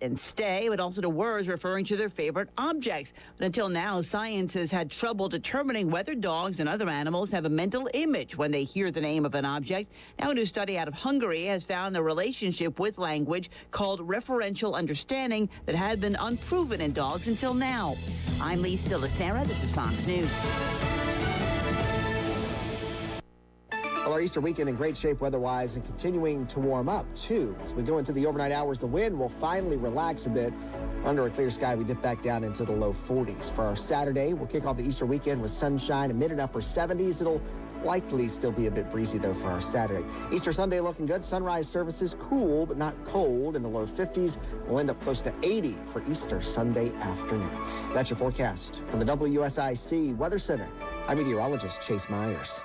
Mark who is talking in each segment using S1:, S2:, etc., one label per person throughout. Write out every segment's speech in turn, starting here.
S1: and stay, but also to words referring to their favorite objects. But until now, science has had trouble determining whether dogs and other animals have a mental image when they hear the name of an object. Now, a new study out of Hungary has found a relationship with language called referential understanding that had been unproven in dogs until now. I'm Lee Silasera. This is Fox News.
S2: Well, our Easter weekend in great shape weather-wise and continuing to warm up, too. As we go into the overnight hours, the wind will finally relax a bit. Under a clear sky, we dip back down into the low 40s. For our Saturday, we'll kick off the Easter weekend with sunshine and mid and upper 70s. It'll likely still be a bit breezy, though, for our Saturday. Easter Sunday looking good. Sunrise services cool, but not cold. In the low 50s, we'll end up close to 80 for Easter Sunday afternoon. That's your forecast from the WSIC Weather Center. I'm meteorologist Chase Myers.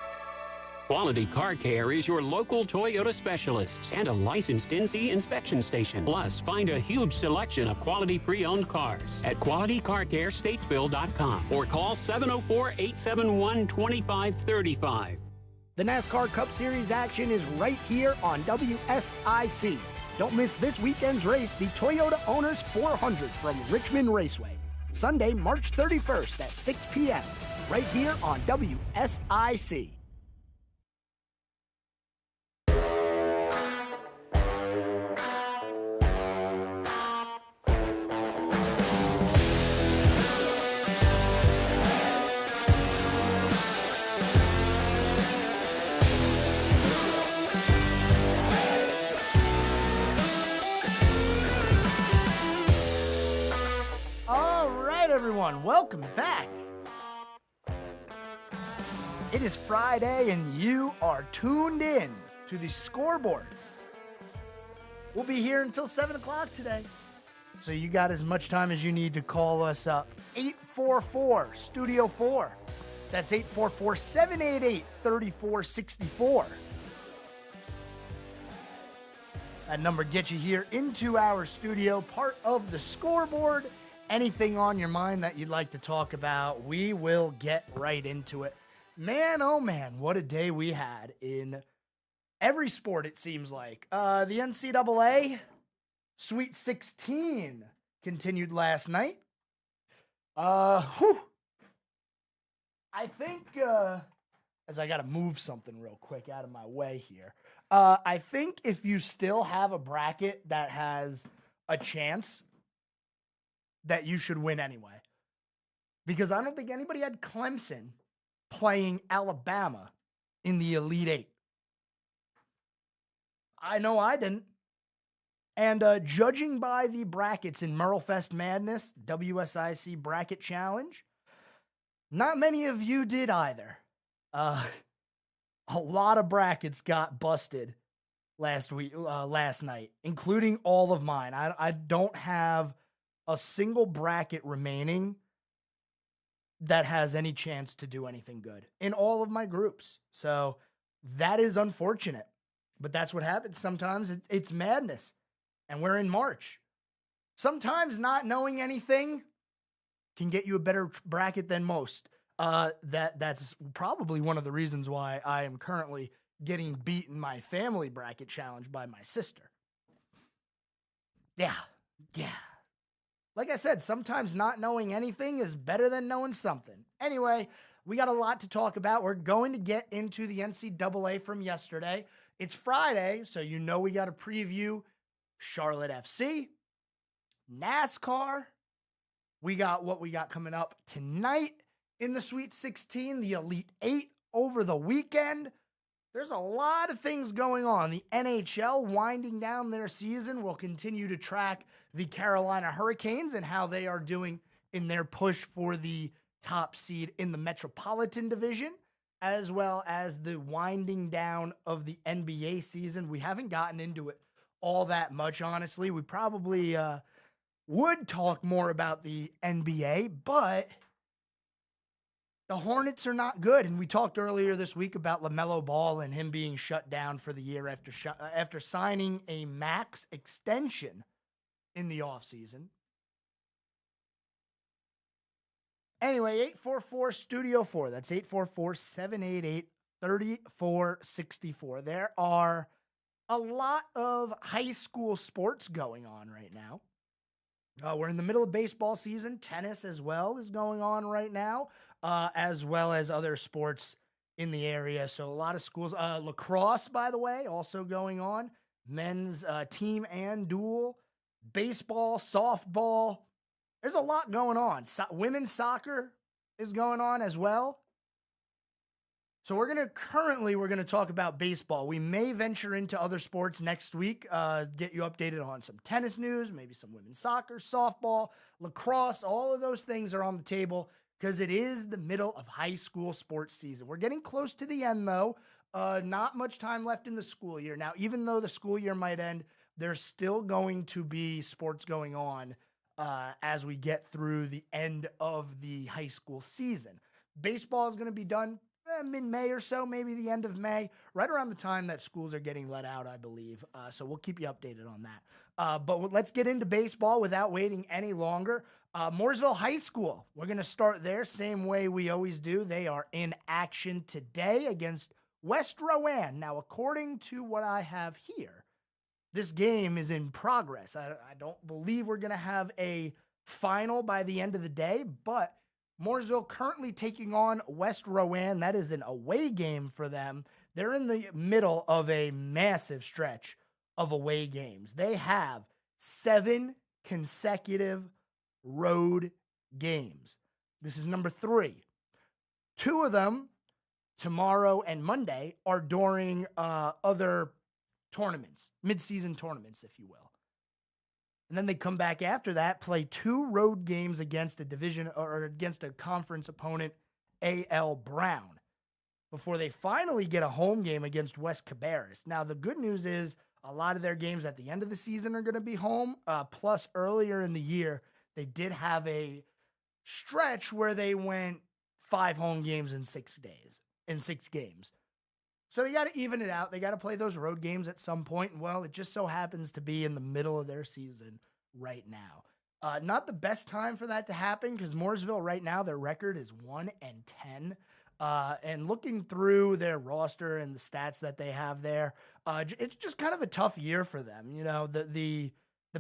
S3: Quality Car Care is your local Toyota specialist and a licensed NC inspection station. Plus, find a huge selection of quality pre-owned cars at QualityCarCareStatesville.com or call 704-871-2535.
S4: The NASCAR Cup Series action is right here on WSIC. Don't miss this weekend's race, the Toyota Owners 400 from Richmond Raceway. Sunday, March 31st at 6 p.m. right here on WSIC. Everyone, welcome back. It is Friday and you are tuned in to the Scoreboard. We'll be here until 7 o'clock today. So you got as much time as you need to call us up. 844-STUDIO-4. That's 844-788-3464. That number gets you here into our studio, part of the Scoreboard. Anything on your mind that you'd like to talk about, we will get right into it. Man, oh man, what a day we had in every sport, it seems like. The NCAA Sweet 16 continued last night. I think, as I got to move something real quick out of my way here. I think if you still have a bracket that has a chance, that you should win anyway. Because I don't think anybody had Clemson playing Alabama in the Elite Eight. I know I didn't. And judging by the brackets in Merlefest Madness, WSIC Bracket Challenge, not many of you did either. A lot of brackets got busted last night, including all of mine. I don't have a single bracket remaining that has any chance to do anything good in all of my groups. So that is unfortunate, but that's what happens. Sometimes it's madness, and we're in March. Sometimes not knowing anything can get you a better bracket than most. That's probably one of the reasons why I am currently getting beat in my family bracket challenge by my sister. Yeah. Like I said, sometimes not knowing anything is better than knowing something. Anyway, we got a lot to talk about. We're going to get into the NCAA from yesterday. It's Friday, so you know we got to preview Charlotte FC, NASCAR. We got what we got coming up tonight in the Sweet 16, the Elite 8 over the weekend. There's a lot of things going on. The NHL winding down their season. Will continue to track the Carolina Hurricanes and how they are doing in their push for the top seed in the Metropolitan Division, as well as the winding down of the NBA season. We haven't gotten into it all that much, honestly. We probably would talk more about the NBA, but the Hornets are not good, and we talked earlier this week about LaMelo Ball and him being shut down for the year after signing a max extension in the offseason. Anyway, 844-STUDIO-4. That's 844-788-3464. There are a lot of high school sports going on right now. We're in the middle of baseball season. Tennis as well is going on right now, as well as other sports in the area. So a lot of schools. Lacrosse, by the way, also going on. Men's team and dual. Baseball, softball. There's a lot going on. Women's soccer is going on as well. So we're going to talk about baseball. We may venture into other sports next week, get you updated on some tennis news, maybe some women's soccer, softball, lacrosse. All of those things are on the table because it is the middle of high school sports season. We're getting close to the end, though. Not much time left in the school year. Now, even though the school year might end, there's still going to be sports going on as we get through the end of the high school season. Baseball is going to be done mid-May or so, maybe the end of May, right around the time that schools are getting let out, I believe. So we'll keep you updated on that. But let's get into baseball without waiting any longer. Mooresville High School, we're going to start there, same way we always do. They are in action today against West Rowan. Now, according to what I have here, this game is in progress. I don't believe we're going to have a final by the end of the day, but Mooresville currently taking on West Rowan. That is an away game for them. They're in the middle of a massive stretch of away games. They have 7 consecutive road games. This is number 3. 2 of them, tomorrow and Monday, are during other tournaments, mid-season tournaments, if you will. And then they come back after that, play 2 road games against a division or against a conference opponent, A.L. Brown, before they finally get a home game against West Cabarrus. Now, the good news is a lot of their games at the end of the season are going to be home. Plus, earlier in the year, they did have a stretch where they went 5 home games in 6 days, in 6 games. So they got to even it out. They got to play those road games at some point. And, well, it just so happens to be in the middle of their season right now. Not the best time for that to happen because Mooresville right now, their record is 1-10. And looking through their roster and the stats that they have there, it's just kind of a tough year for them. You know, the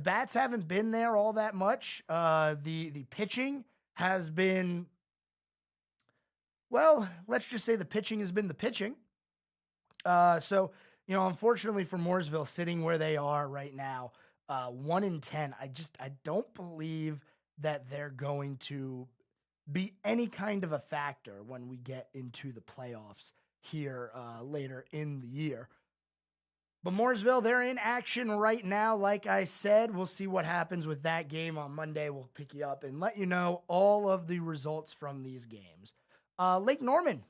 S4: bats haven't been there all that much. The pitching has been, well, let's just say the pitching has been the pitching. So, you know, unfortunately for Mooresville sitting where they are right now, 1-10, I don't believe that they're going to be any kind of a factor when we get into the playoffs here, later in the year. But Mooresville, they're in action right now. Like I said, we'll see what happens with that game on Monday. We'll pick you up and let you know all of the results from these games. Lake Norman,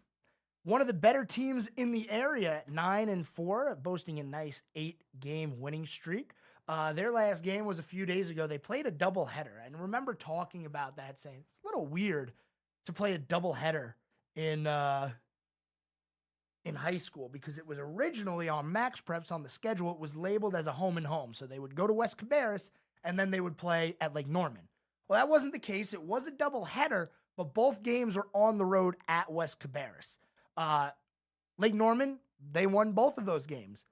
S4: one of the better teams in the area at 9-4, boasting a nice 8-game winning streak. Their last game was a few days ago. They played a doubleheader. And remember talking about that, saying it's a little weird to play a doubleheader in high school because it was originally on Max Preps on the schedule. It was labeled as a home and home. So they would go to West Cabarrus and then they would play at Lake Norman. Well, that wasn't the case. It was a doubleheader, but both games were on the road at West Cabarrus. Lake Norman, they won both of those games,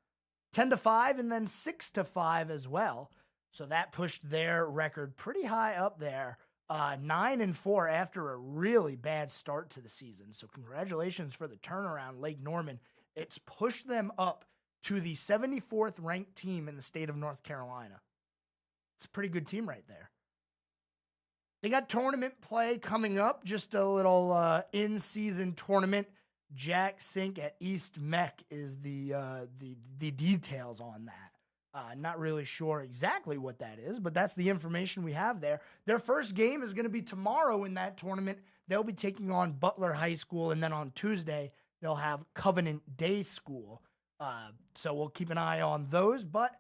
S4: 10-5 and then 6-5 as well. So that pushed their record pretty high up there, 9-4 after a really bad start to the season. So congratulations for the turnaround, Lake Norman. It's pushed them up to the 74th ranked team in the state of North Carolina. It's a pretty good team right there. They got tournament play coming up, just a little in-season tournament. Jack Sink at East Mech is the details on that. Not really sure exactly what that is, but that's the information we have there. Their first game is going to be tomorrow in that tournament. They'll be taking on Butler High School, and then on Tuesday, they'll have Covenant Day School. So we'll keep an eye on those, but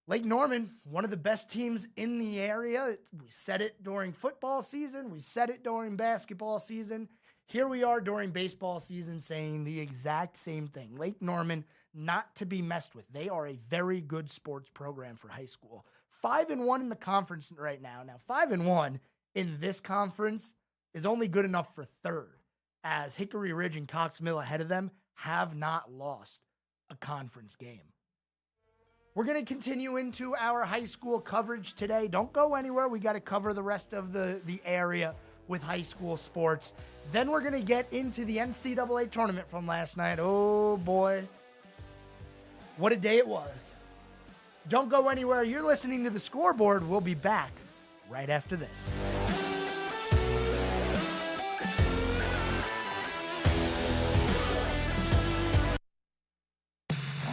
S4: Lake Norman, one of the best teams in the area. We said it during football season. We said it during basketball season. Here we are during baseball season saying the exact same thing. Lake Norman, not to be messed with. They are a very good sports program for high school. 5-1 in the conference right now. Now, 5-1 in this conference is only good enough for third, as Hickory Ridge and Cox Mill ahead of them have not lost a conference game. We're going to continue into our high school coverage today. Don't go anywhere. We got to cover the rest of the area with high school sports. Then we're going to get into the NCAA tournament from last night. Oh, boy. What a day it was. Don't go anywhere. You're listening to The Scoreboard. We'll be back right after this.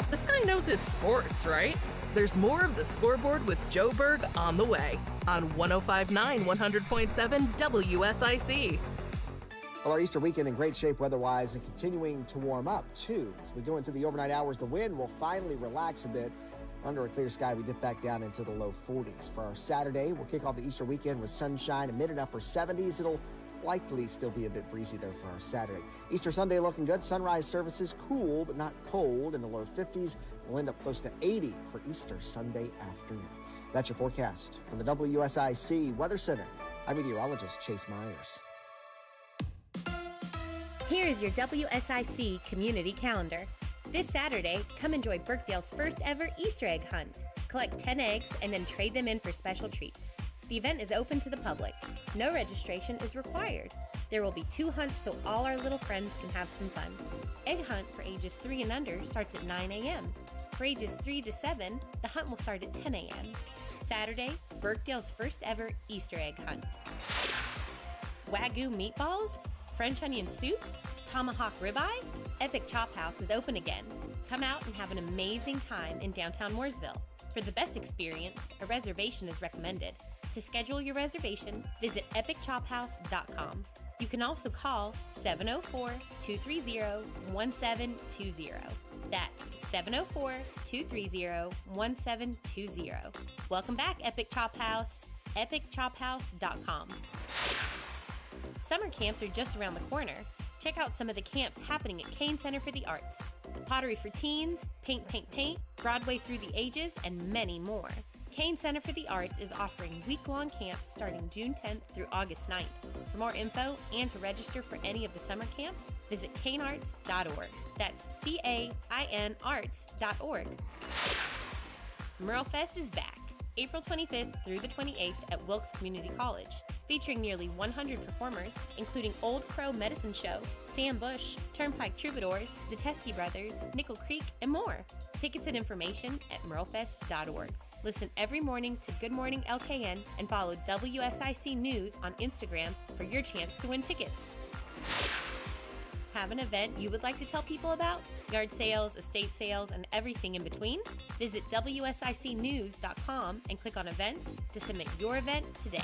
S5: This guy knows his sports, right? There's more of The Scoreboard with Joe Berg on the way on 105.9 100.7 WSIC.
S2: Well, our Easter weekend in great shape weather-wise and continuing to warm up, too. As we go into the overnight hours, the wind will finally relax a bit. Under a clear sky, we dip back down into the low 40s. For our Saturday, we'll kick off the Easter weekend with sunshine and mid and upper 70s. It'll likely still be a bit breezy, though, for our Saturday. Easter Sunday looking good. Sunrise services cool, but not cold in the low 50s. We'll end up close to 80 for Easter Sunday afternoon. That's your forecast from the WSIC Weather Center. I'm meteorologist Chase Myers.
S6: Here is your WSIC community calendar. This Saturday, come enjoy Birkdale's first ever Easter egg hunt. Collect 10 eggs and then trade them in for special treats. The event is open to the public. No registration is required. There will be 2 hunts so all our little friends can have some fun. Egg hunt for ages 3 and under starts at 9 a.m. For ages 3 to 7, the hunt will start at 10 a.m. Saturday, Birkdale's first ever Easter egg hunt. Wagyu meatballs? French onion soup? Tomahawk ribeye? Epic Chop House is open again. Come out and have an amazing time in downtown Mooresville. For the best experience, a reservation is recommended. To schedule your reservation, visit epicchophouse.com. You can also call 704-230-1720. That's 704-230-1720. Welcome back, Epic Chop House. epicchophouse.com. Summer camps are just around the corner. Check out some of the camps happening at Kane Center for the Arts. Pottery for Teens, Paint, Paint, Paint, Broadway Through the Ages, and many more. Kane Center for the Arts is offering week-long camps starting June 10th through August 9th. For more info and to register for any of the summer camps, visit canearts.org. That's CAIN arts.org. Merlefest is back, April 25th through the 28th at Wilkes Community College. Featuring nearly 100 performers, including Old Crow Medicine Show, Sam Bush, Turnpike Troubadours, the Teskey Brothers, Nickel Creek, and more. Tickets and information at merlefest.org. Listen every morning to Good Morning LKN and follow WSIC News on Instagram for your chance to win tickets. Have an event you would like to tell people about? Yard sales, estate sales, and everything in between? Visit WSICnews.com and click on events to submit your event today.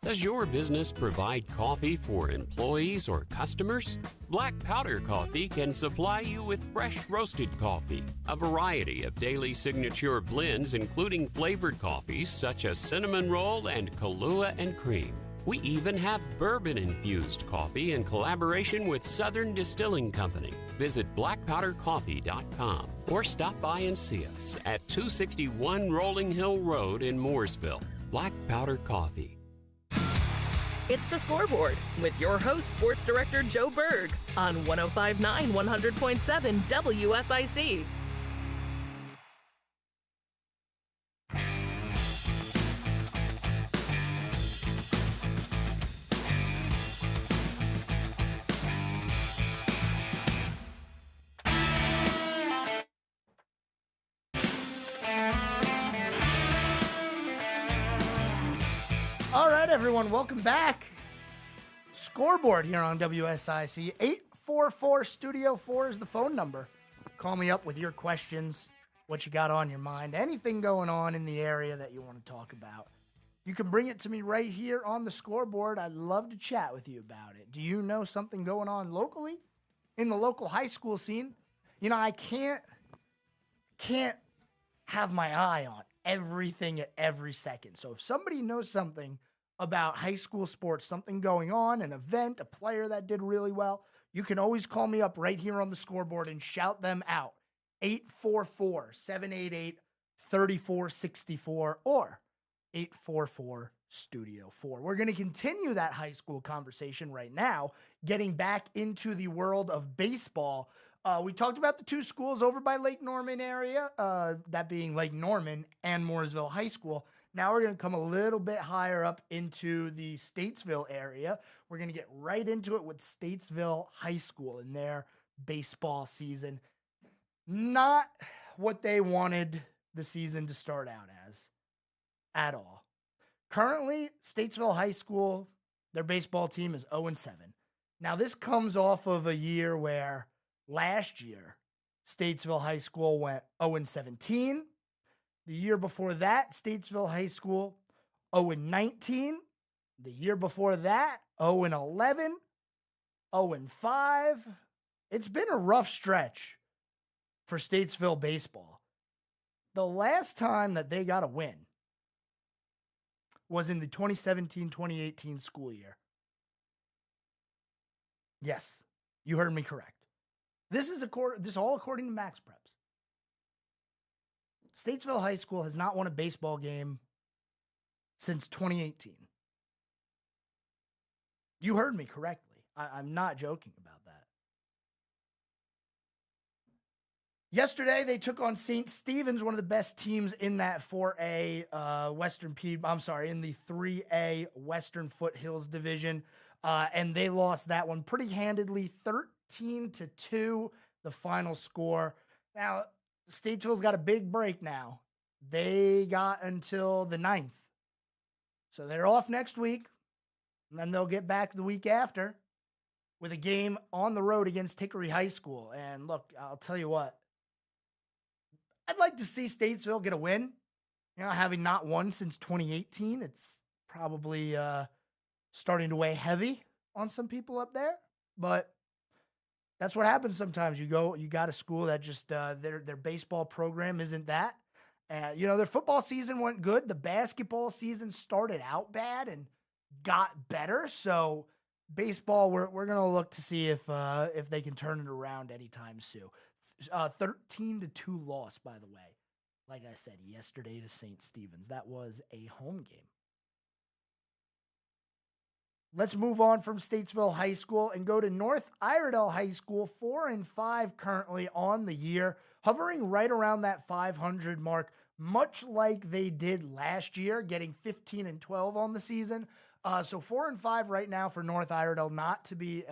S3: Does your business provide coffee for employees or customers? Black Powder Coffee can supply you with fresh roasted coffee, a variety of daily signature blends including flavored coffees such as cinnamon roll and Kahlua and cream. We even have bourbon-infused coffee in collaboration with Southern Distilling Company. Visit blackpowdercoffee.com or stop by and see us at 261 Rolling Hill Road in Mooresville. Black Powder Coffee.
S5: It's The Scoreboard with your host, Sports Director Joe Berg on 105.9 100.7 WSIC.
S4: All right, everyone, welcome back. Scoreboard here on WSIC. 844 Studio 4 is the phone number. Call me up with your questions, what you got on your mind, anything going on in the area that you want to talk about. You can bring it to me right here on the Scoreboard. I'd love to chat with you about it. Do you know something going on locally in the local high school scene? You know, I can't have my eye on everything at every second. So if somebody knows something about high school sports, something going on, an event, a player that did really well, you can always call me up right here on the Scoreboard and shout them out. 844-788-3464 or 844-Studio-4. We're going to continue that high school conversation right now, getting back into the world of baseball. We talked about the two schools over by Lake Norman area, that being Lake Norman and Mooresville High School. Now we're going to come a little bit higher up into the Statesville area. We're going to get right into it with Statesville High School in their baseball season. Not what they wanted the season to start out as at all. Currently, Statesville High School, their baseball team is 0-7. Now, this comes off of a year where last year, Statesville High School went 0-17. The year before that, Statesville High School 0-19. The year before that, 0-11, 0-5. It's been a rough stretch for Statesville baseball. The last time that they got a win was in the 2017-2018 school year. Yes, you heard me correct. This is all according to Max Preps. Statesville High School has not won a baseball game since 2018. You heard me correctly. I'm not joking about that. Yesterday, they took on St. Stephen's, one of the best teams in that 4A in the 3A Western Foothills Division. And they lost that one pretty handedly, 13-2, the final score. Now, Statesville's got a big break now. They got until the 9th. So they're off next week, and then they'll get back the week after with a game on the road against Hickory High School. And look, I'll tell you what, I'd like to see Statesville get a win. You know, having not won since 2018, it's probably starting to weigh heavy on some people up there. But that's what happens sometimes. You got a school that just their baseball program isn't that. And their football season went good. The basketball season started out bad and got better. So baseball, we're gonna look to see if they can turn it around anytime soon. 13-2 loss, by the way. Like I said, yesterday to St. Stephen's. That was a home game. Let's move on from Statesville High School and go to North Iredell High School, 4-5 currently on the year, hovering right around that 500 mark, much like they did last year, getting 15-12 on the season. So 4-5 right now for North Iredell, not to be,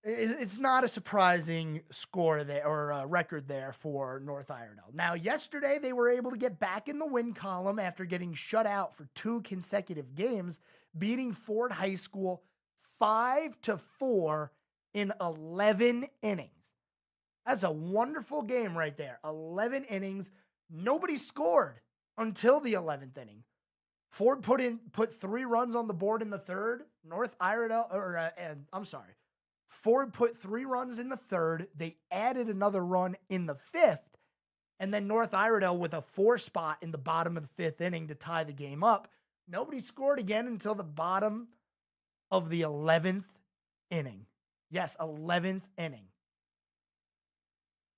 S4: it's not a surprising score there or record there for North Iredell. Now, yesterday they were able to get back in the win column after getting shut out for 2 consecutive games, beating Ford High School 5-4 in 11 innings. That's a wonderful game right there. 11 innings. Nobody scored until the 11th inning. Ford put 3 runs on the board in the third. Ford put 3 runs in the third. They added another run in the 5th. And then North Iredell with a 4 spot in the bottom of the 5th inning to tie the game up. Nobody scored again until the bottom of the 11th inning. Yes, 11th inning.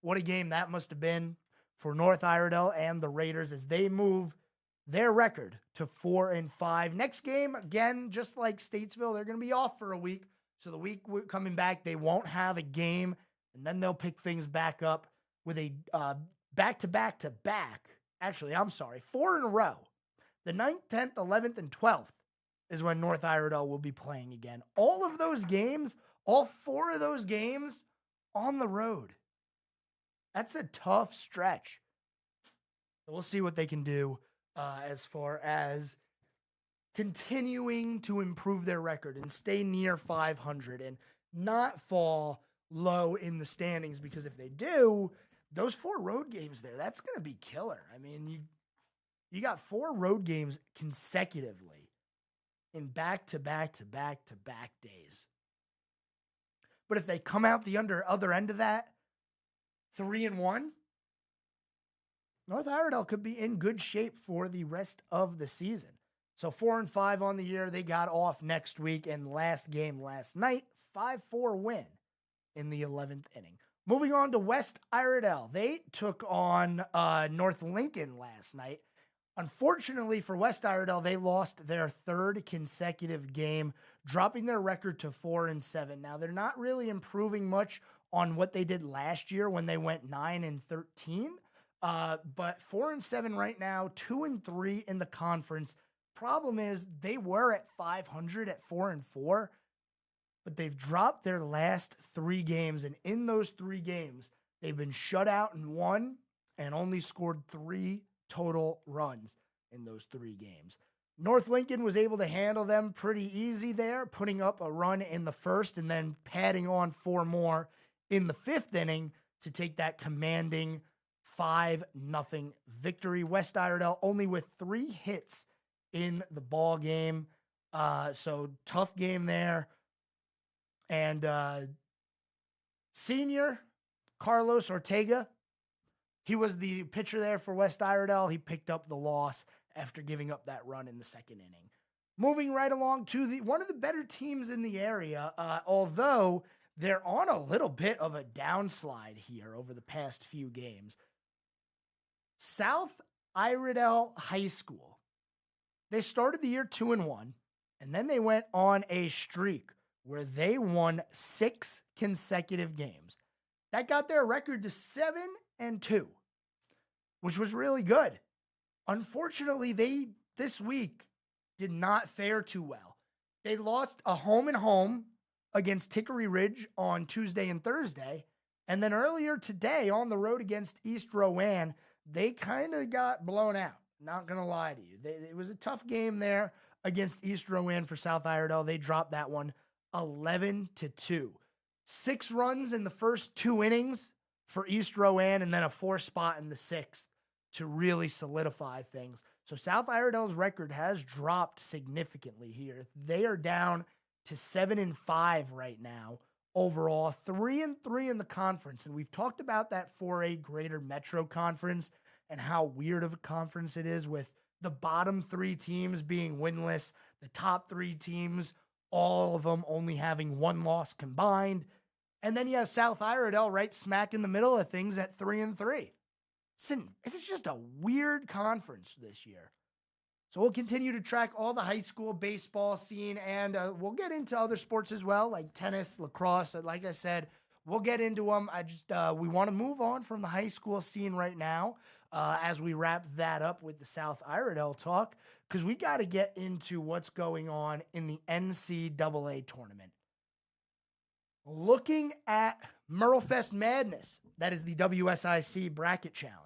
S4: What a game that must have been for North Iredell and the Raiders as they move their record to 4-5. Next game, again, just like Statesville, they're going to be off for a week. So the week coming back, they won't have a game, and then they'll pick things back up with a back-to-back-to-back. Actually, I'm sorry, 4 in a row. The 9th, 10th, 11th, and 12th is when North Iredell will be playing again. All of those games, all 4 of those games on the road. That's a tough stretch. So we'll see what they can do as far as continuing to improve their record and stay near 500 and not fall low in the standings, because if they do, those 4 road games there, that's going to be killer. I mean, you got 4 road games consecutively in back-to-back-to-back-to-back days. But if they come out the other end of that, 3-1, North Iredell could be in good shape for the rest of the season. So 4-5 on the year. They got off next week, and last game last night, 5-4 win in the 11th inning. Moving on to West Iredell. They took on North Lincoln last night. Unfortunately for West Iredell, they lost their 3rd consecutive game, dropping their record to 4-7. Now, they're not really improving much on what they did last year when they went 9-13. But 4-7 right now, 2-3 in the conference. Problem is they were at 500 at 4-4, but they've dropped their last 3 games. And in those 3 games, they've been shut out in 1 and only scored 3 total runs in those 3 games. North Lincoln was able to handle them pretty easy there, putting up a run in the first and then padding on 4 more in the 5th inning to take that commanding 5-0 victory. West Iredell only with 3 hits in the ball game. So tough game there. And senior Carlos Ortega, he was the pitcher there for West Iredell. He picked up the loss after giving up that run in the 2nd inning. Moving right along to one of the better teams in the area, although they're on a little bit of a downslide here over the past few games. South Iredell High School. They started the year 2-1, and then they went on a streak where they won 6 consecutive games. That got their record to 7-2, which was really good. Unfortunately, they this week did not fare too well. They lost a home against Hickory Ridge on Tuesday and Thursday, and then earlier today on the road against East Rowan, they kind of got blown out. Not going to lie to you. It was a tough game there against East Rowan for South Iredell. They dropped that one 11-2. 6 runs in the first 2 innings for East Rowan, and then a 4 spot in the 6th to really solidify things. So South Iredell's record has dropped significantly here. They are down to 7-5 right now overall, 3-3 in the conference. And we've talked about that 4A Greater Metro Conference and how weird of a conference it is with the bottom 3 teams being winless, the top 3 teams, all of them only having 1 loss combined. And then you have South Iredell right smack in the middle of things at 3-3. It's just a weird conference this year. So we'll continue to track all the high school baseball scene, and we'll get into other sports as well, like tennis, lacrosse. Like I said, we'll get into them. We want to move on from the high school scene right now as we wrap that up with the South Iredell talk, because we got to get into what's going on in the NCAA tournament. Looking at Merlefest Madness, that is the WSIC Bracket Challenge.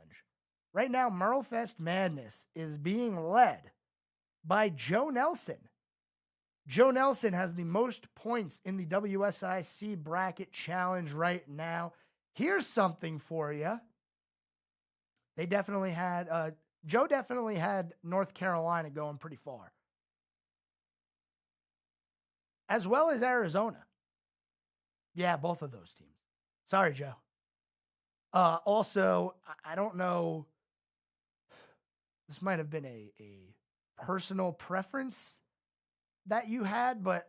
S4: Right now, Merlefest Madness is being led by Joe Nelson. Joe Nelson has the most points in the WSIC Bracket Challenge right now. Here's something for you. Joe definitely had North Carolina going pretty far, as well as Arizona. Yeah, both of those teams. Sorry, Joe. Also, I don't know. This might have been a personal preference that you had, but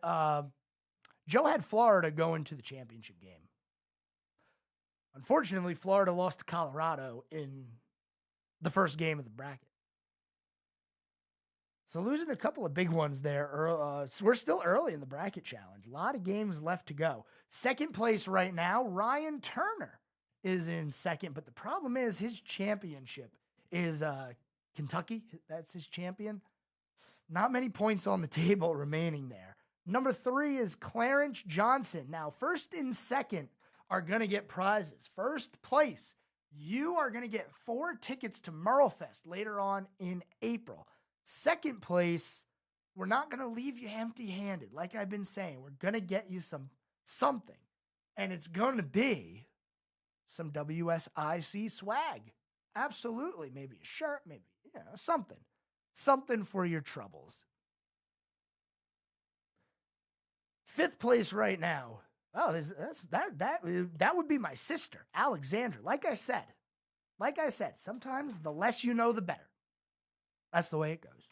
S4: Joe had Florida go into the championship game. Unfortunately, Florida lost to Colorado in the first game of the bracket. So losing a couple of big ones there. So we're still early in the bracket challenge. A lot of games left to go. Second place right now, Ryan Turner is in second. But the problem is his championship is Kentucky. That's his champion. Not many points on the table remaining there. Number 3 is Clarence Johnson. Now, first and second are going to get prizes. First place, you are going to get 4 tickets to Merlefest later on in April. Second place, we're not going to leave you empty-handed. Like I've been saying, we're going to get you something. And it's going to be some WSIC swag. Absolutely. Maybe a shirt, maybe, something. Something for your troubles. 5th place right now. Oh, that would be my sister, Alexandra. Like I said, sometimes the less you know, the better. That's the way it goes.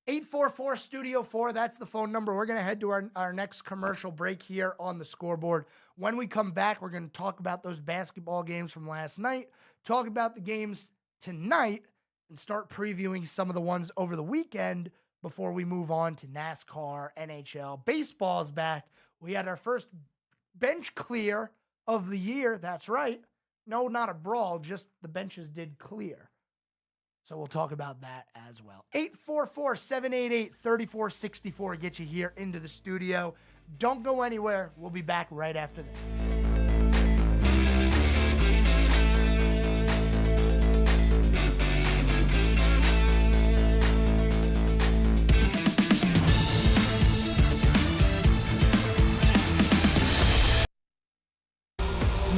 S4: 844 Studio 4, that's the phone number. We're going to head to our next commercial break here on the scoreboard. When we come back, we're going to talk about those basketball games from last night, talk about the games tonight, and start previewing some of the ones over the weekend before we move on to NASCAR, NHL. Baseball's back. We had our first bench clear of the year. That's right. No, not a brawl, just the benches did clear. So we'll talk about that as well. 844-788-3464 get you here into the studio. Don't go anywhere. We'll be back right after this.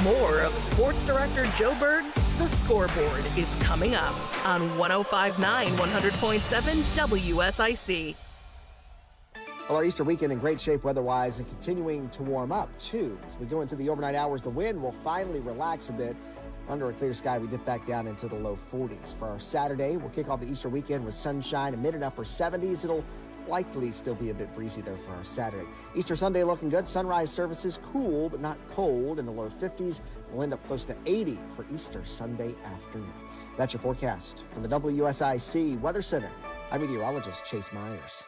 S5: More of sports director Joe Berg's The Scoreboard is coming up on 105.9 100.7 WSIC.
S2: Well, our Easter weekend in great shape weather-wise and continuing to warm up, too. As we go into the overnight hours, the wind will finally relax a bit. Under a clear sky, we dip back down into the low 40s. For our Saturday, we'll kick off the Easter weekend with sunshine and mid and upper 70s. It'll likely still be a bit breezy there for our Saturday. Easter Sunday looking good. Sunrise services cool but not cold in the low 50s. We'll end up close to 80 for Easter Sunday afternoon. That's your forecast from the WSIC Weather Center. I'm meteorologist Chase Myers.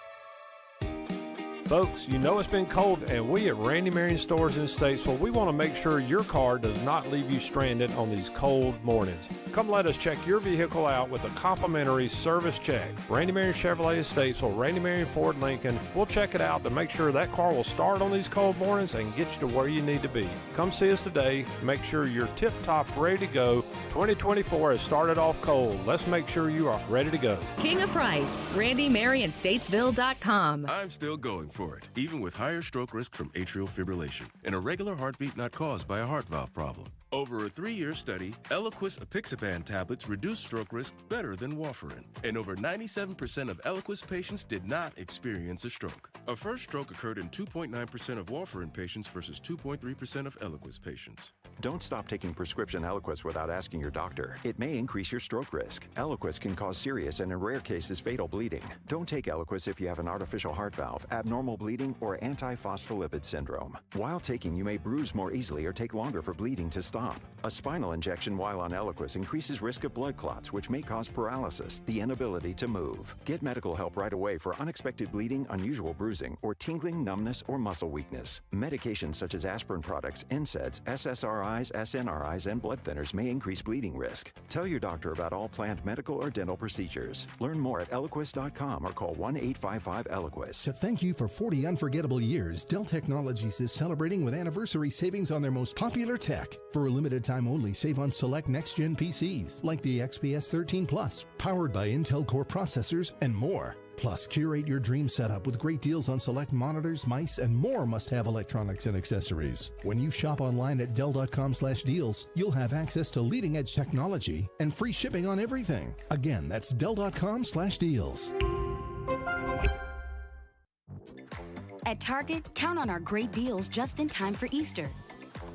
S7: Folks, you know it's been cold, and we at Randy Marion Stores in Statesville, we want to make sure your car does not leave you stranded on these cold mornings. Come let us check your vehicle out with a complimentary service check. Randy Marion Chevrolet of Statesville, Randy Marion Ford Lincoln, we'll check it out to make sure that car will start on these cold mornings and get you to where you need to be. Come see us today. Make sure you're tip-top ready to go. 2024 has started off cold. Let's make sure you are ready to go.
S8: King of Price, RandyMarionStatesville.com.
S9: I'm still going for it, even with higher stroke risk from atrial fibrillation and a regular heartbeat not caused by a heart valve problem. Over a 3-year study, Eliquis apixaban tablets reduced stroke risk better than warfarin, and over 97% of Eliquis patients did not experience a stroke. A first stroke occurred in 2.9% of warfarin patients versus 2.3% of Eliquis patients.
S10: Don't stop taking prescription Eliquis without asking your doctor. It may increase your stroke risk. Eliquis can cause serious and in rare cases fatal bleeding. Don't take Eliquis if you have an artificial heart valve, abnormal bleeding, or antiphospholipid syndrome. While taking, you may bruise more easily or take longer for bleeding to stop. A spinal injection while on Eliquis increases risk of blood clots, which may cause paralysis, the inability to move. Get medical help right away for unexpected bleeding, unusual bruising, or tingling, numbness, or muscle weakness. Medications such as aspirin products, NSAIDs, SSRIs, SNRIs, and blood thinners may increase bleeding risk. Tell your doctor about all planned medical or dental procedures. Learn more at Eliquis.com or call 1-855-ELIQUIS.
S11: To thank you for 40 unforgettable years, Dell Technologies is celebrating with anniversary savings on their most popular tech. For a limited time only, save on select next-gen PCs like the XPS 13 Plus, powered by Intel Core processors, and more. Plus, curate your dream setup with great deals on select monitors, mice, and more must-have electronics and accessories. When you shop online at Dell.com/deals, you'll have access to leading-edge technology and free shipping on everything. Again, that's Dell.com/deals.
S12: At Target, count on our great deals just in time for Easter.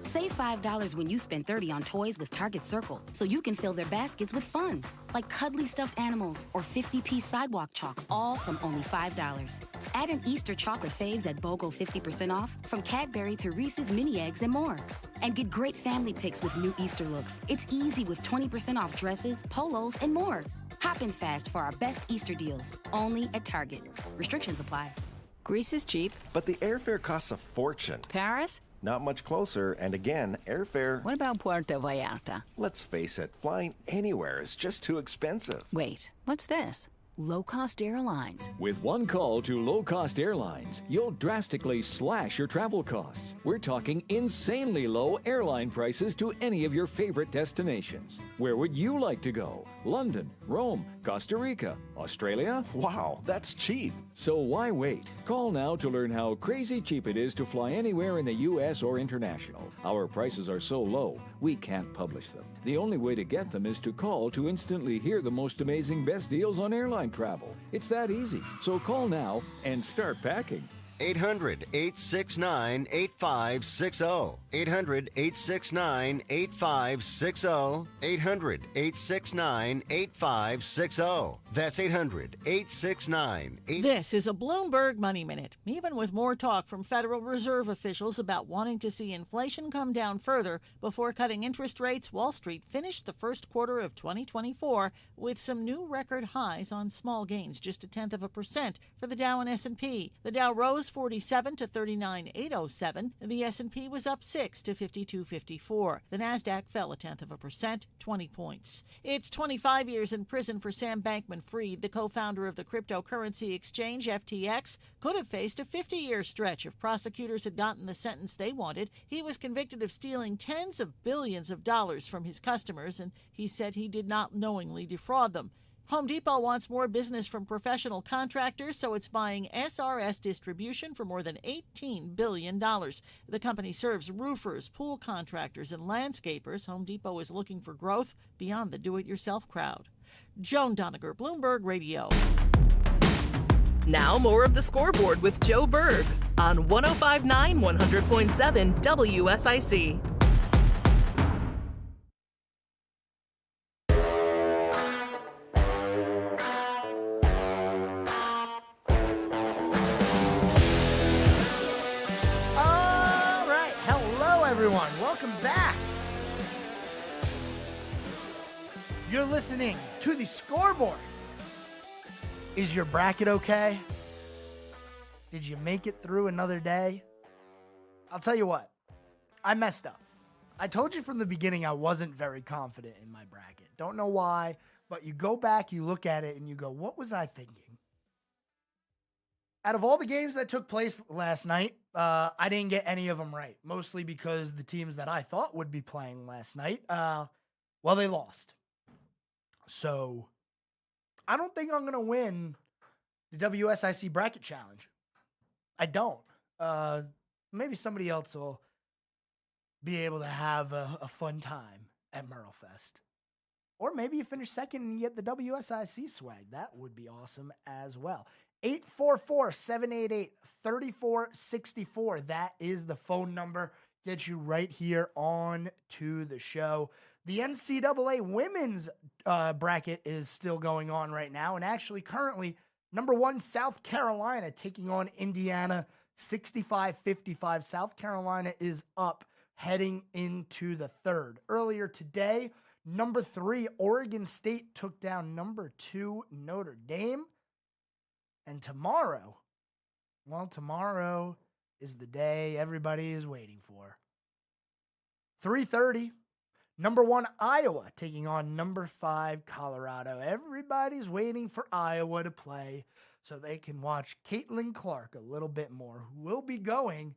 S12: Save $5 when you spend $30 on toys with Target Circle, so you can fill their baskets with fun, like cuddly stuffed animals or 50-piece sidewalk chalk, all from only $5. Add an Easter chocolate faves at BOGO 50% off, from Cadbury to Reese's Mini Eggs and more. And get great family picks with new Easter looks. It's easy with 20% off dresses, polos, and more. Hop in fast for our best Easter deals, only at Target. Restrictions apply.
S8: Greece is cheap.
S13: But the airfare costs a fortune.
S8: Paris?
S13: Not much closer, and again, airfare...
S8: What about Puerto Vallarta?
S13: Let's face it, flying anywhere is just too expensive.
S8: Wait, what's this? Low-cost airlines.
S14: With one call to low-cost airlines, you'll drastically slash your travel costs. We're talking insanely low airline prices to any of your favorite destinations. Where would you like to go? London, Rome, Costa Rica, Australia?
S13: Wow, that's cheap.
S14: So why wait? Call now to learn how crazy cheap it is to fly anywhere in the U.S. or international. Our prices are so low, we can't publish them. The only way to get them is to call to instantly hear the most amazing best deals on airline travel. It's that easy. So call now and start packing.
S15: 800-869-8560. 800-869-8560. 800-869-8560. That's 800-869-8560.
S16: This is a Bloomberg Money Minute. Even with more talk from Federal Reserve officials about wanting to see inflation come down further before cutting interest rates, Wall Street finished the first quarter of 2024 with some new record highs on small gains, just 0.1% for the Dow and S&P. The Dow rose was 47 to 39,807, and the S&P was up 6 to 52.54. The Nasdaq fell 0.1%, 20 points. It's 25 years in prison for Sam Bankman-Fried, the co-founder of the cryptocurrency exchange FTX. Could have faced a 50-year stretch if prosecutors had gotten the sentence they wanted. He was convicted of stealing tens of billions of dollars from his customers, and he said he did not knowingly defraud them. Home Depot wants more business from professional contractors, so it's buying SRS Distribution for more than $18 billion. The company serves roofers, pool contractors, and landscapers. Home Depot is looking for growth beyond the do-it-yourself crowd. Joan Doniger, Bloomberg Radio.
S5: Now more of the Scoreboard with Joe Berg on 105.9 100.7 WSIC.
S4: Everyone, welcome back. You're listening to the Scoreboard. Is your bracket okay? Did you make it through another day? I'll tell you what, I messed up. I told you from the beginning I wasn't very confident in my bracket. Don't know why, but you go back, you look at it, and you go, what was I thinking? Out of all the games that took place last night, I didn't get any of them right, mostly because the teams that I thought would be playing last night, well, they lost. So I don't think I'm going to win the WSIC Bracket Challenge. I don't. Maybe somebody else will be able to have a fun time at Merlefest. Or maybe you finish second and you get the WSIC swag. That would be awesome as well. 844-788-3464. That is the phone number. Get you right here on to the show. The NCAA women's bracket is still going on right now. And actually, currently, number one, South Carolina taking on Indiana, 65-55. South Carolina is up heading into the third. Earlier today, number 3, Oregon State took down number 2, Notre Dame. And tomorrow, well, tomorrow is the day everybody is waiting for. 3:30, number 1, Iowa taking on number 5, Colorado. Everybody's waiting for Iowa to play so they can watch Caitlin Clark a little bit more, who will be going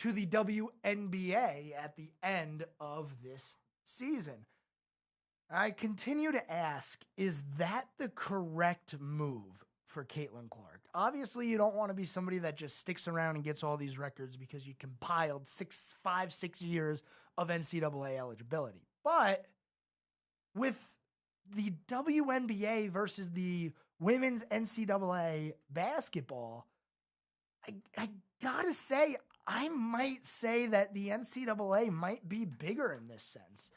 S4: to the WNBA at the end of this season. I continue to ask, is that the correct move for Caitlin Clark? Obviously, you don't want to be somebody that just sticks around and gets all these records because you compiled 6 years of NCAA eligibility. But with the WNBA versus the women's NCAA basketball, I gotta say, I might say that the NCAA might be bigger in this sense.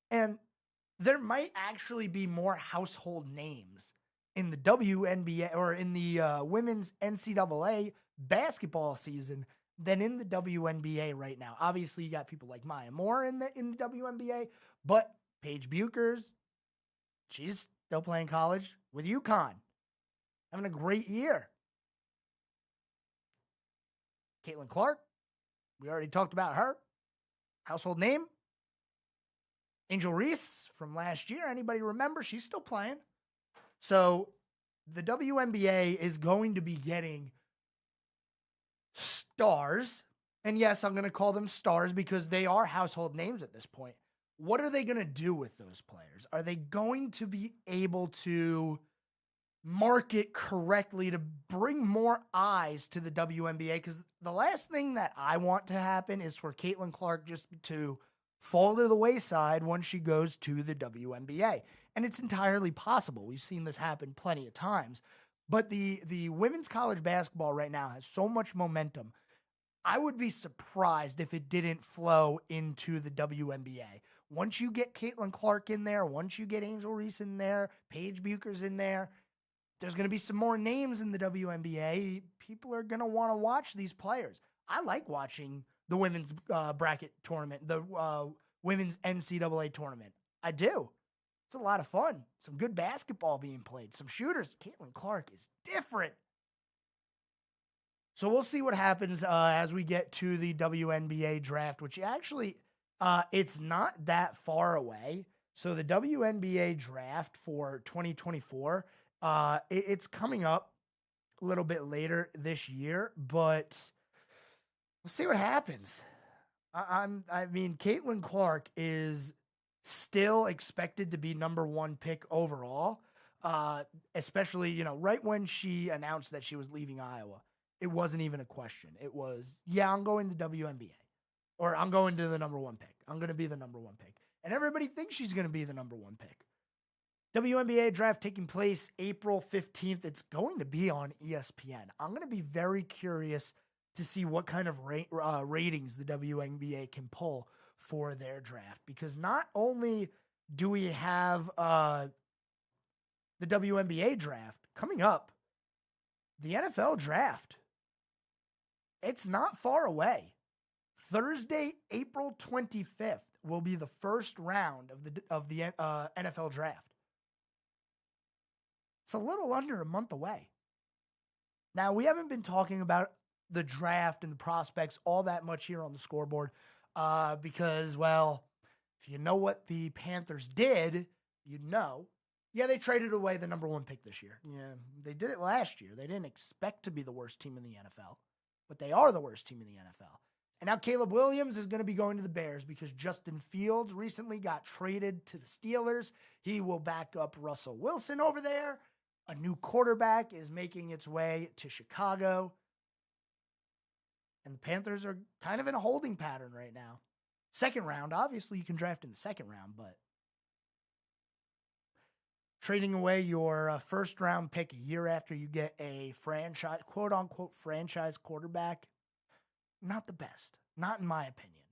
S4: And there might actually be more household names in the WNBA or in the women's NCAA basketball season than in the WNBA right now. Obviously, you got people like Maya Moore in the WNBA, but Paige Buchers, she's still playing college with UConn, having a great year. Caitlin Clark, we already talked about her. Household name. Angel Reese from last year. Anybody remember? She's still playing. So the WNBA is going to be getting stars. And yes, I'm going to call them stars because they are household names at this point. What are they going to do with those players? Are they going to be able to market correctly to bring more eyes to the WNBA? Because the last thing that I want to happen is for Caitlin Clark just to fall to the wayside once she goes to the WNBA. And it's entirely possible. We've seen this happen plenty of times. But the women's college basketball right now has so much momentum. I would be surprised if it didn't flow into the WNBA. Once you get Caitlin Clark in there, once you get Angel Reese in there, Paige Buchers in there, there's going to be some more names in the WNBA. People are going to want to watch these players. I like watching the women's bracket tournament, the women's NCAA tournament. I do. It's a lot of fun. Some good basketball being played. Some shooters. Caitlin Clark is different. So we'll see what happens as we get to the WNBA draft, which actually, it's not that far away. So the WNBA draft for 2024, it's coming up a little bit later this year, but we'll see what happens. I mean, Caitlin Clark is still expected to be number 1 pick overall, especially, right when she announced that she was leaving Iowa. It wasn't even a question. It was, I'm going to WNBA, or I'm going to the number 1 pick. I'm going to be the number 1 pick. And everybody thinks she's going to be the number 1 pick. WNBA draft taking place April 15th. It's going to be on ESPN. I'm going to be very curious to see what kind of ratings the WNBA can pull for their draft, because not only do we have the WNBA draft coming up, the NFL draft, it's not far away. Thursday, April 25th will be the first round of the NFL draft. It's a little under a month away. Now, we haven't been talking about the draft and the prospects all that much here on the scoreboard because, well, if you know what the Panthers did, you know. Yeah, they traded away the number 1 pick this year. Yeah, they did it last year. They didn't expect to be the worst team in the NFL, but they are the worst team in the NFL. And now Caleb Williams is going to be going to the Bears because Justin Fields recently got traded to the Steelers. He will back up Russell Wilson over there. A new quarterback is making its way to Chicago. And the Panthers are kind of in a holding pattern right now. Second round, obviously you can draft in the second round, but trading away your first round pick a year after you get a franchise, quote unquote, franchise quarterback, not the best, not in my opinion.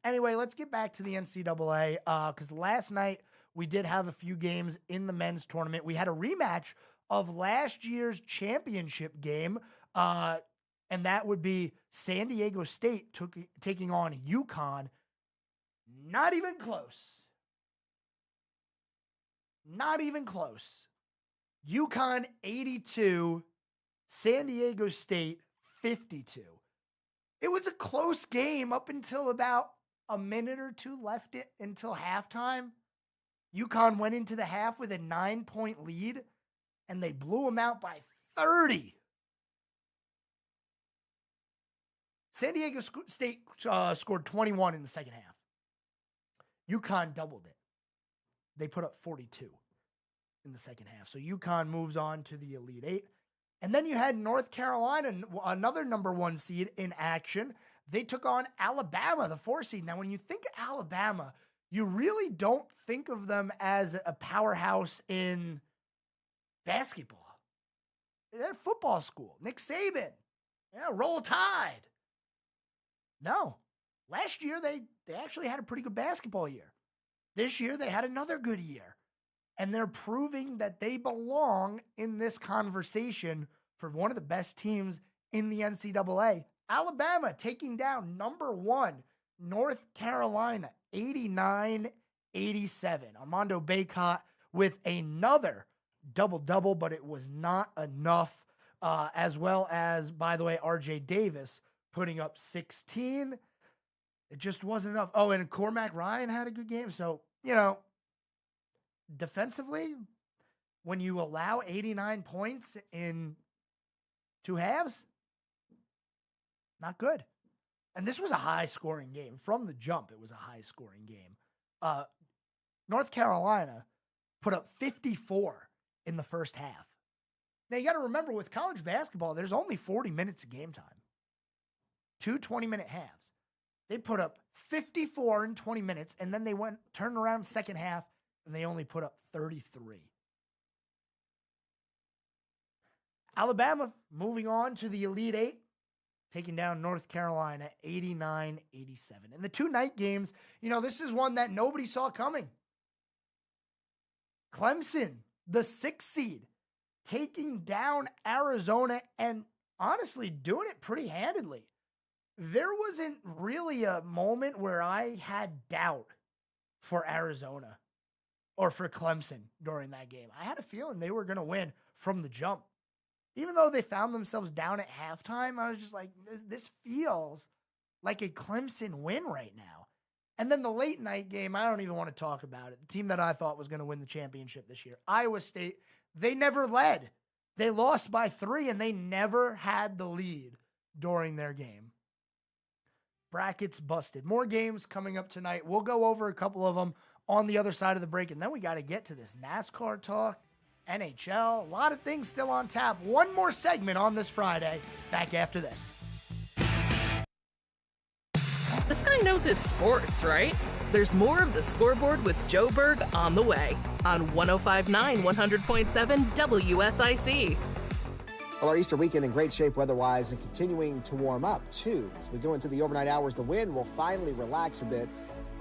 S4: Anyway, let's get back to the NCAA because last night we did have a few games in the men's tournament. We had a rematch of last year's championship game, and that would be San Diego State taking on UConn. Not even close. Not even close. UConn 82, San Diego State 52. It was a close game up until about a minute or two left until halftime. UConn went into the half with a 9-point lead, and they blew them out by 30. San Diego State scored 21 in the second half. UConn doubled it. They put up 42 in the second half. So UConn moves on to the Elite Eight. And then you had North Carolina, another number 1 seed in action. They took on Alabama, the 4 seed. Now, when you think of Alabama, you really don't think of them as a powerhouse in basketball. They're a football school. Nick Saban. Yeah, Roll Tide. No. Last year, they actually had a pretty good basketball year. This year, they had another good year. And they're proving that they belong in this conversation for one of the best teams in the NCAA. Alabama taking down number 1, North Carolina, 89-87. Armando Bacot with another double-double, but it was not enough. As well as, by the way, RJ Davis putting up 16. It just wasn't enough. Oh, and Cormac Ryan had a good game. So, defensively, when you allow 89 points in 2 halves, not good. And this was a high-scoring game. From the jump, it was a high-scoring game. North Carolina put up 54 in the first half. Now, you got to remember, with college basketball, there's only 40 minutes of game time. 2 20-minute halves. They put up 54 in 20 minutes, and then they turned around second half, and they only put up 33. Alabama moving on to the Elite Eight, taking down North Carolina 89-87. And the 2 night games, this is one that nobody saw coming. Clemson, the 6th seed, taking down Arizona and honestly doing it pretty handedly. There wasn't really a moment where I had doubt for Arizona or for Clemson during that game. I had a feeling they were going to win from the jump. Even though they found themselves down at halftime, I was just like, this feels like a Clemson win right now. And then the late night game, I don't even want to talk about it. The team that I thought was going to win the championship this year, Iowa State, they never led. They lost by 3, and they never had the lead during their game. Brackets busted. More games coming up tonight. We'll go over a couple of them on the other side of the break, and then we got to get to this NASCAR talk, NHL, a lot of things still on tap. One more segment on this Friday. Back after this.
S5: This guy knows his sports, right? There's more of the Scoreboard with Joe Berg on the way on 105.9 100.7 WSIC.
S2: Well, our Easter weekend in great shape weather-wise and continuing to warm up, too. As we go into the overnight hours, the wind will finally relax a bit.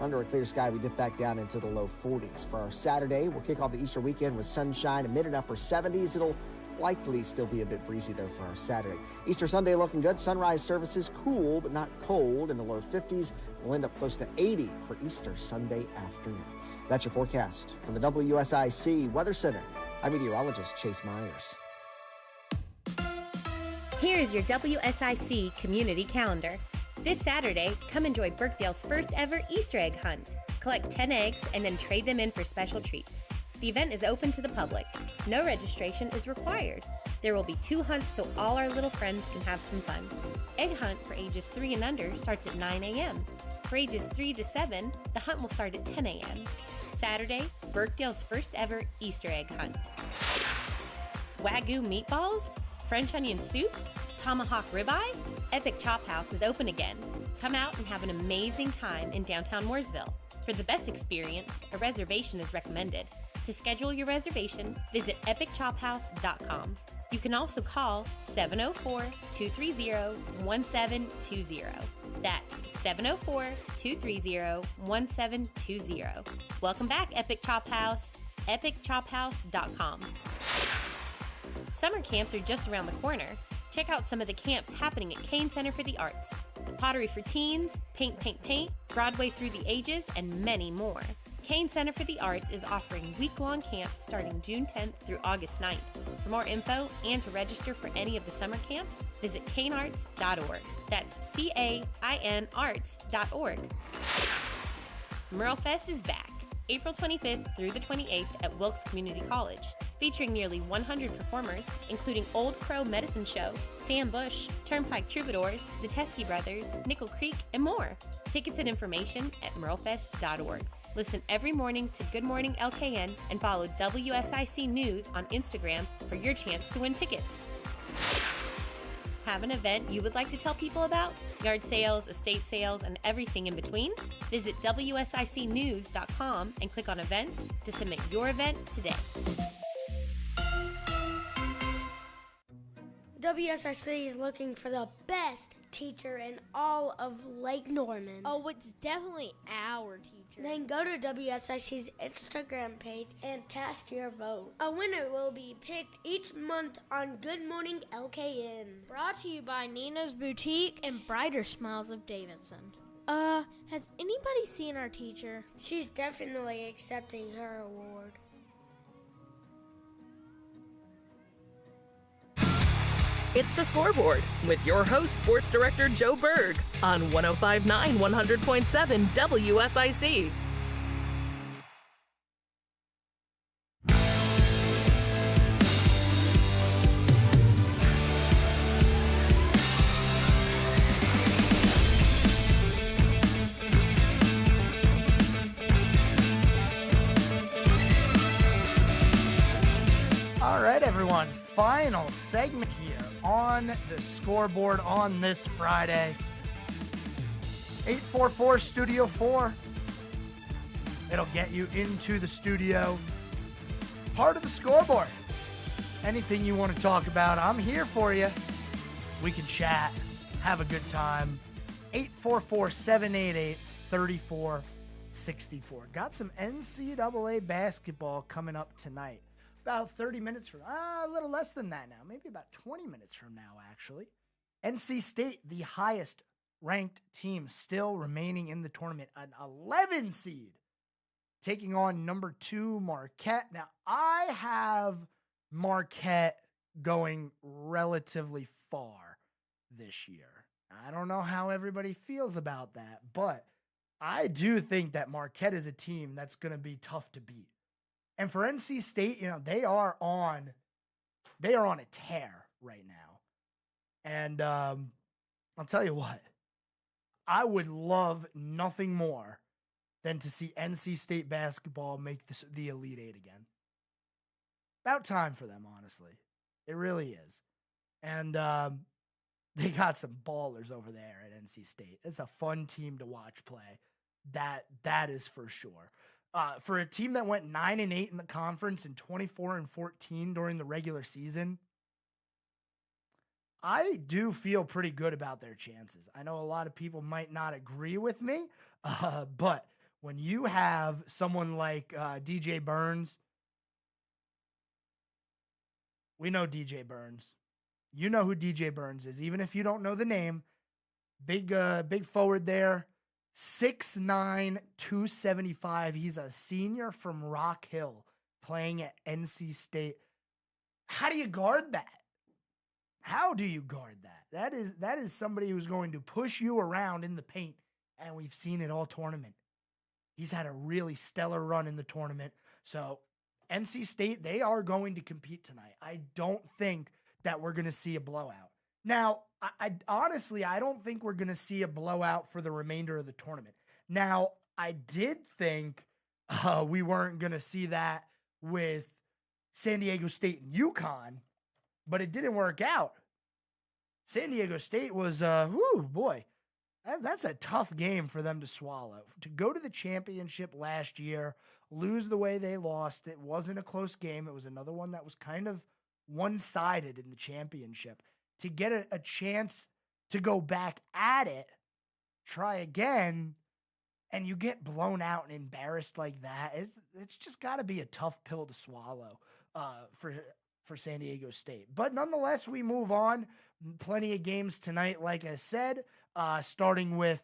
S2: Under a clear sky, we dip back down into the low 40s. For our Saturday, we'll kick off the Easter weekend with sunshine and mid and upper 70s. It'll likely still be a bit breezy, though, for our Saturday. Easter Sunday looking good. Sunrise services cool, but not cold in the low 50s. We'll end up close to 80 for Easter Sunday afternoon. That's your forecast from the WSIC Weather Center. I'm meteorologist Chase Myers.
S6: Here is your WSIC community calendar. This Saturday, come enjoy Birkdale's first ever Easter egg hunt. Collect 10 eggs and then trade them in for special treats. The event is open to the public. No registration is required. There will be 2 hunts so all our little friends can have some fun. Egg hunt for ages 3 and under starts at 9 a.m. For ages 3 to 7, the hunt will start at 10 a.m. Saturday, Birkdale's first ever Easter egg hunt. Wagyu meatballs? French onion soup? Tomahawk ribeye? Epic Chop House is open again. Come out and have an amazing time in downtown Mooresville. For the best experience, a reservation is recommended. To schedule your reservation, visit epicchophouse.com. You can also call 704-230-1720. That's 704-230-1720. Welcome back, Epic Chop House. epicchophouse.com. Summer camps are just around the corner. Check out some of the camps happening at Kane Center for the Arts. Pottery for Teens, Paint, Paint, Paint, Broadway Through the Ages, and many more. Kane Center for the Arts is offering week-long camps starting June 10th through August 9th. For more info and to register for any of the summer camps, visit canearts.org. That's CAIN arts.org. MuralFest is back, April 25th through the 28th at Wilkes Community College. Featuring nearly 100 performers, including Old Crow Medicine Show, Sam Bush, Turnpike Troubadours, the Teskey Brothers, Nickel Creek, and more. Tickets and information at muralfest.org. Listen every morning to Good Morning LKN and follow WSIC News on Instagram for your chance to win tickets. Have an event you would like to tell people about? Yard sales, estate sales, and everything in between? Visit WSICnews.com and click on events to submit your event today.
S17: WSIC is looking for the best teacher in all of Lake Norman.
S18: Oh, it's definitely our teacher.
S17: Then go to WSIC's Instagram page and cast your vote. A winner will be picked each month on Good Morning LKN.
S18: Brought to you by Nina's Boutique and Brighter Smiles of Davidson. Has anybody seen our teacher?
S17: She's definitely accepting her award.
S5: It's the Scoreboard with your host, Sports Director Joe Berg on 105.9 100.7 WSIC.
S4: All right, everyone. Final segment here on the Scoreboard on this Friday. 844 Studio 4. It'll get you into the studio. Part of the Scoreboard. Anything you want to talk about, I'm here for you. We can chat, have a good time. 844-788-3464. Got some NCAA basketball coming up tonight. About 30 minutes from, a little less than that now, maybe about 20 minutes from now, actually. NC State, the highest ranked team still remaining in the tournament, an 11 seed, taking on number 2 Marquette. Now, I have Marquette going relatively far this year. I don't know how everybody feels about that, but I do think that Marquette is a team that's going to be tough to beat. And for NC State, they are on a tear right now. And I'll tell you what, I would love nothing more than to see NC State basketball make the Elite Eight again. About time for them, honestly. It really is. And they got some ballers over there at NC State. It's a fun team to watch play. That is for sure. For a team that went 9-8 in the conference and 24-14 during the regular season, I do feel pretty good about their chances. I know a lot of people might not agree with me, but when you have someone like DJ Burns, we know DJ Burns. You know who DJ Burns is, even if you don't know the name. Big forward there, 6'9", 275. He's a senior from Rock Hill playing at NC State. How do you guard that? How do you guard that? That is somebody who's going to push you around in the paint, and we've seen it all tournament. He's had a really stellar run in the tournament. So NC State, they are going to compete tonight. I don't think that we're going to see a blowout. Now, I honestly, I don't think we're going to see a blowout for the remainder of the tournament. Now, I did think we weren't going to see that with San Diego State and UConn, but it didn't work out. San Diego State was, that's a tough game for them to swallow. To go to the championship last year, lose the way they lost, it wasn't a close game. It was another one that was kind of one-sided in the championship. To get a chance to go back at it, try again, and you get blown out and embarrassed like that, it's just got to be a tough pill to swallow for San Diego State. But nonetheless, we move on. Plenty of games tonight, like I said, starting with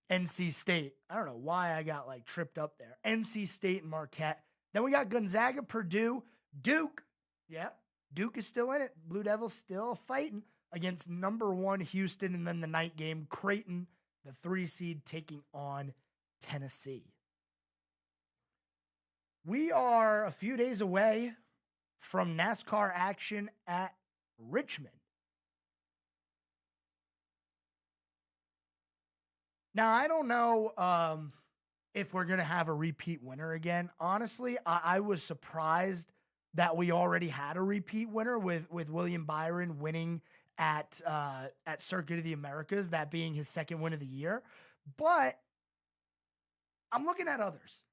S4: NC State. I don't know why I got tripped up there. NC State and Marquette. Then we got Gonzaga, Purdue, Duke. Yep, Duke is still in it. Blue Devils still fighting against number 1 Houston. And then the night game, Creighton, the 3 seed, taking on Tennessee. We are a few days away from NASCAR action at Richmond. Now, I don't know if we're going to have a repeat winner again. Honestly, I was surprised that we already had a repeat winner with William Byron winning at Circuit of the Americas, that being his second win of the year. But I'm looking at others.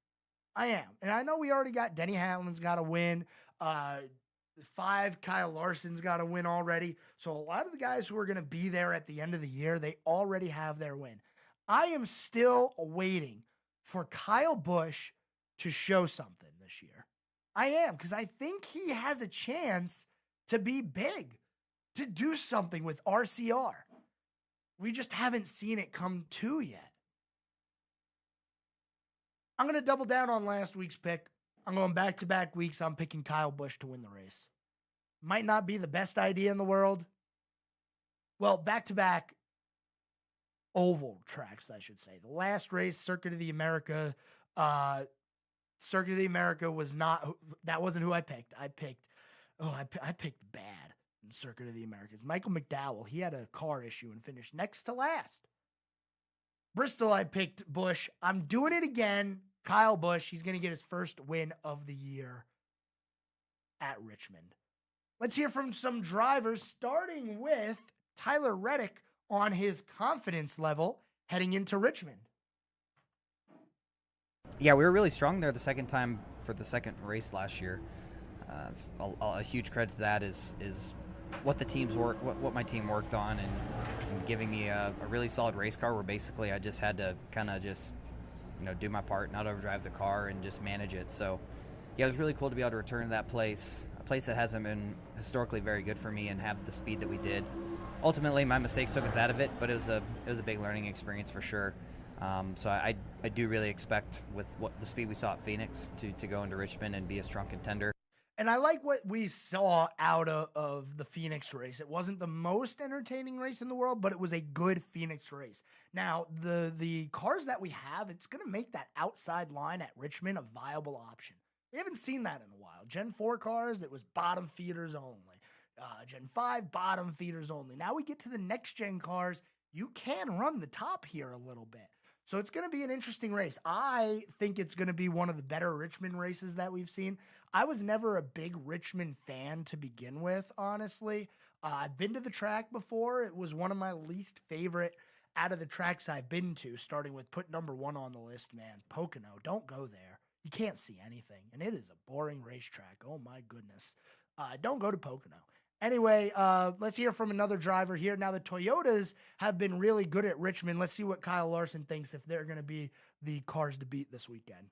S4: I am. And I know we already got Denny Hamlin's got a win. 5, Kyle Larson's got a win already. So a lot of the guys who are going to be there at the end of the year, they already have their win. I am still waiting for Kyle Busch to show something this year. I am, because I think he has a chance to be big, to do something with RCR. We just haven't seen it come to yet. I'm going to double down on last week's pick. I'm going back-to-back weeks. I'm picking Kyle Busch to win the race. Might not be the best idea in the world. Well, back-to-back oval tracks, I should say. The last race, Circuit of the America, that wasn't who I picked. I picked bad in Circuit of the Americas. Michael McDowell, he had a car issue and finished next to last. Bristol, I picked Busch. I'm doing it again. Kyle Busch, he's going to get his first win of the year at Richmond. Let's hear from some drivers, starting with Tyler Reddick on his confidence level heading into Richmond.
S19: Yeah, we were really strong there the second time for the second race last year. A huge credit to that is what the team's what my team worked on and giving me a really solid race car where basically I just had to kind of just do my part, not overdrive the car and just manage it. So yeah, it was really cool to be able to return to that place, a place that hasn't been historically very good for me, and have the speed that we did. Ultimately, my mistakes took us out of it, but it was a big learning experience for sure. So I do really expect with what the speed we saw at Phoenix to go into Richmond and be a strong contender.
S4: And I like what we saw out of the Phoenix race. It wasn't the most entertaining race in the world, but it was a good Phoenix race. Now, the cars that we have, it's going to make that outside line at Richmond a viable option. We haven't seen that in a while. Gen 4 cars, it was bottom feeders only. Gen 5, bottom feeders only. Now we get to the next gen cars, you can run the top here a little bit. So it's going to be an interesting race. I think it's going to be one of the better Richmond races that we've seen. I was never a big Richmond fan to begin with, honestly. I've been to the track before. It was one of my least favorite out of the tracks I've been to, starting with put number 1 on the list, man. Pocono, don't go there. You can't see anything, and it is a boring racetrack. Oh, my goodness. Don't go to Pocono. Anyway, let's hear from another driver here. Now, the Toyotas have been really good at Richmond. Let's see what Kyle Larson thinks if they're going to be the cars to beat this weekend.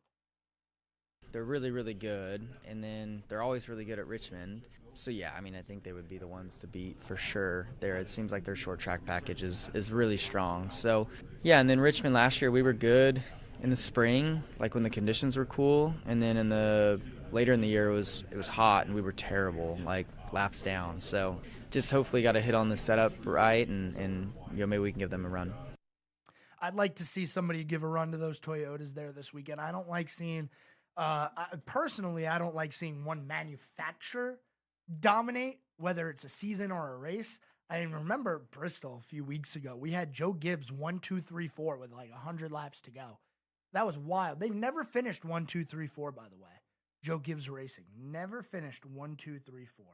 S20: They're really, really good, and then they're always really good at Richmond. So, yeah, I mean, I think they would be the ones to beat for sure there. It seems like their short track package is really strong. So, yeah, and then Richmond last year, we were good in the spring, like when the conditions were cool, and then later in the year, it was hot, and we were terrible, like laps down. So just hopefully got to hit on the setup right, and maybe we can give them a run.
S4: I'd like to see somebody give a run to those Toyotas there this weekend. I don't like seeing, personally, I don't like seeing one manufacturer dominate, whether it's a season or a race. I remember Bristol a few weeks ago. We had Joe Gibbs 1, 2, 3, 4 with like 100 laps to go. That was wild. They never finished 1, 2, 3, 4, by the way. Joe Gibbs Racing never finished 1, 2, 3, 4.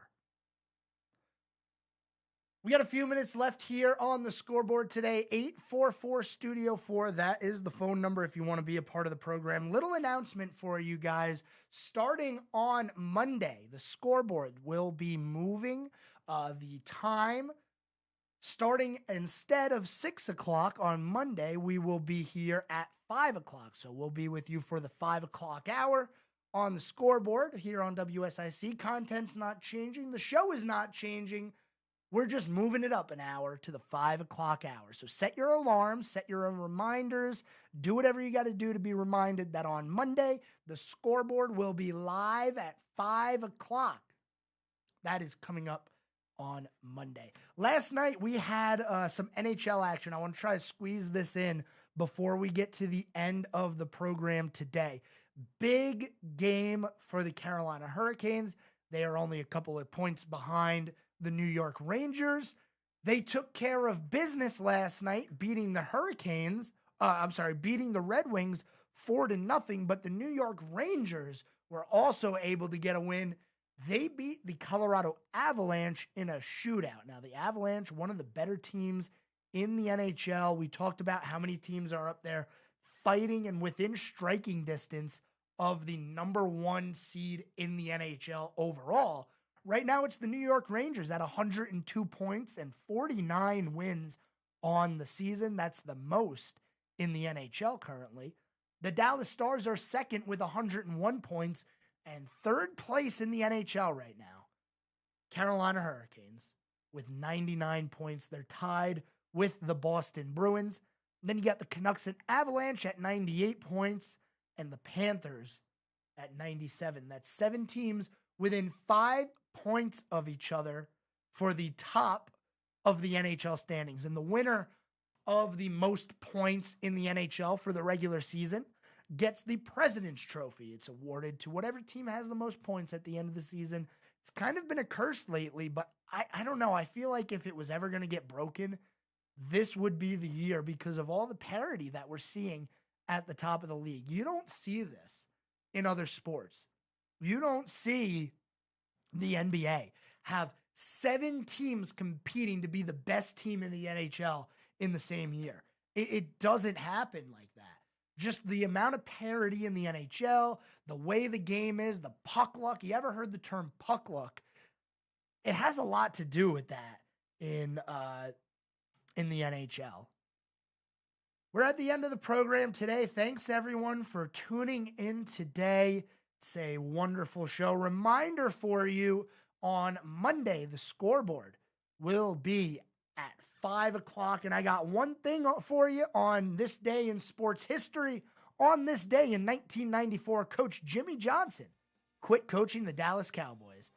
S4: We got a few minutes left here on the scoreboard today. 844-STUDIO-4. That is the phone number if you want to be a part of the program. Little announcement for you guys. Starting on Monday, the scoreboard will be moving the time. Starting instead of 6 o'clock on Monday, we will be here at 5 o'clock. So we'll be with you for the 5 o'clock hour on the scoreboard here on WSIC. Content's not changing. The show is not changing. We're just moving it up an hour to the 5 o'clock hour. So set your alarms, set your own reminders, do whatever you got to do to be reminded that on Monday, the scoreboard will be live at 5 o'clock. That is coming up on Monday. Last night, we had some NHL action. I want to try to squeeze this in before we get to the end of the program today. Big game for the Carolina Hurricanes. They are only a couple of points behind the New York Rangers. They took care of business last night, beating the beating the Red Wings 4-0, but the New York Rangers were also able to get a win. They beat the Colorado Avalanche in a shootout. Now, the Avalanche, one of the better teams in the NHL. We talked about how many teams are up there fighting and within striking distance of the number 1 seed in the NHL overall. Right now, it's the New York Rangers at 102 points and 49 wins on the season. That's the most in the NHL currently. The Dallas Stars are second with 101 points and third place in the NHL right now. Carolina Hurricanes with 99 points. They're tied with the Boston Bruins. Then you got the Canucks and Avalanche at 98 points and the Panthers at 97. That's 7 teams within 5 points of each other for the top of the NHL standings. And the winner of the most points in the NHL for the regular season gets the President's Trophy. It's awarded to whatever team has the most points at the end of the season. It's kind of been a curse lately, but I don't know. I feel like if it was ever going to get broken, this would be the year because of all the parity that we're seeing at the top of the league. You don't see this in other sports. You don't see the NBA have 7 teams competing to be the best team in the NHL in the same year. It doesn't happen like that. Just the amount of parity in the NHL, the way the game is, the puck luck. You ever heard the term puck luck? It has a lot to do with that in the NHL. We're at the end of the program today. Thanks, everyone, for tuning in today. It's a wonderful show. Reminder for you, on Monday, the scoreboard will be at 5 o'clock. And I got one thing for you on this day in sports history. On this day in 1994, Coach Jimmy Johnson quit coaching the Dallas Cowboys.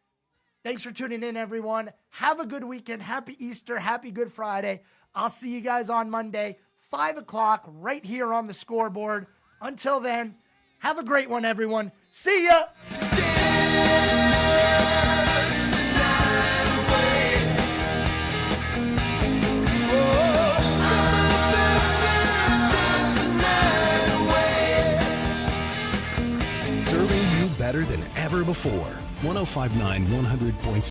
S4: Thanks for tuning in, everyone. Have a good weekend. Happy Easter. Happy Good Friday. I'll see you guys on Monday, 5 o'clock, right here on the Scoreboard. Until then, have a great one, everyone. See ya!
S11: Serving you better than ever before. 105.9 100.7